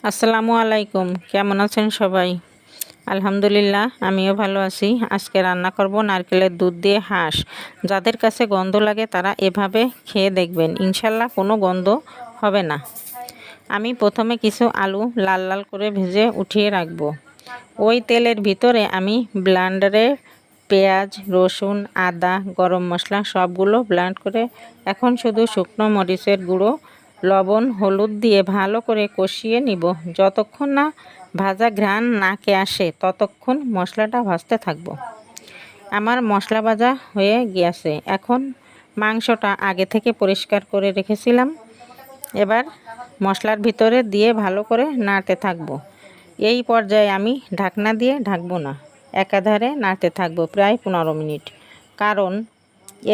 আসসালামু আলাইকুম, কেমন আছেন সবাই? আলহামদুলিল্লাহ, আমিও ভালো আছি। আজকে রান্না করব নারকেলের দুধ দিয়ে হাঁস। যাদের কাছে গন্ধ লাগে তারা এভাবে খেয়ে দেখবেন, ইনশাল্লাহ কোনো গন্ধ হবে না। আমি প্রথমে কিছু আলু লাল লাল করে ভেজে উঠিয়ে রাখবো। ওই তেলের ভিতরে আমি ব্লেন্ডারে পেঁয়াজ, রসুন, আদা, গরম মশলা সবগুলো ব্লেন্ড করে এখন শুধু শুকনো মরিচের গুঁড়ো, লবণ, হলুদ দিয়ে ভালো করে কষিয়ে নিব। যতক্ষণ না ভাজা ঘ্রাণ নাকে আসে ততক্ষণ মশলাটা ভাজতে থাকবো। আমার মশলা ভাজা হয়ে গিয়েছে। এখন মাংসটা আগে থেকে পরিষ্কার করে রেখেছিলাম। এবার মশলার ভিতরে দিয়ে ভালো করে নাড়তে থাকবো। এই পর্যায়ে আমি ঢাকনা দিয়ে ঢাকবো না, একাধারে নাড়তে থাকবো প্রায় 15 মিনিট, কারণ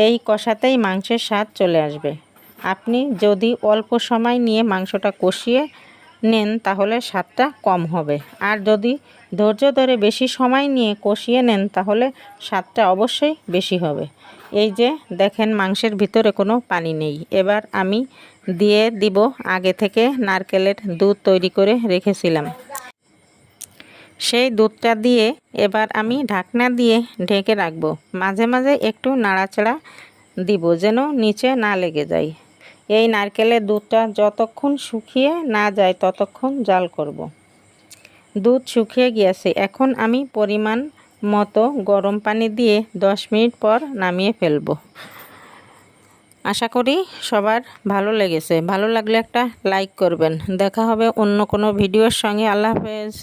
এই কষাতেই মাংসের স্বাদ চলে আসবে। আপনি যদি অল্প সময় নিয়ে মাংসটা কষিয়ে নেন তাহলে স্বাদটা কম হবে, আর যদি ধৈর্য ধরে বেশি সময় নিয়ে কষিয়ে নেন তাহলে স্বাদটা অবশ্যই বেশি হবে। এই যে দেখেন, মাংসের ভিতরে কোনো পানি নেই। এবার আমি দিয়ে দিব আগে থেকে নারকেলের দুধ তৈরি করে রেখেছিলাম। সেই দুধটা দিয়ে এবার আমি ঢাকনা দিয়ে ঢেকে রাখবো। মাঝে মাঝে একটু নাড়াচাড়া দিব যেন নিচে না লেগে যায়। এই নারকেলের দুধটা যতক্ষণ শুকিয়ে না যায় ততক্ষণ জাল করব। দুধ শুকিয়ে গিয়েছে। এখন আমি পরিমাণ মতো গরম পানি দিয়ে 10 মিনিট পর নামিয়ে ফেলবো। আশা করি সবার ভালো লেগেছে। ভালো লাগলে একটা লাইক করবেন। দেখা হবে অন্য কোনো ভিডিওর সঙ্গে। আল্লাহ হাফেজ।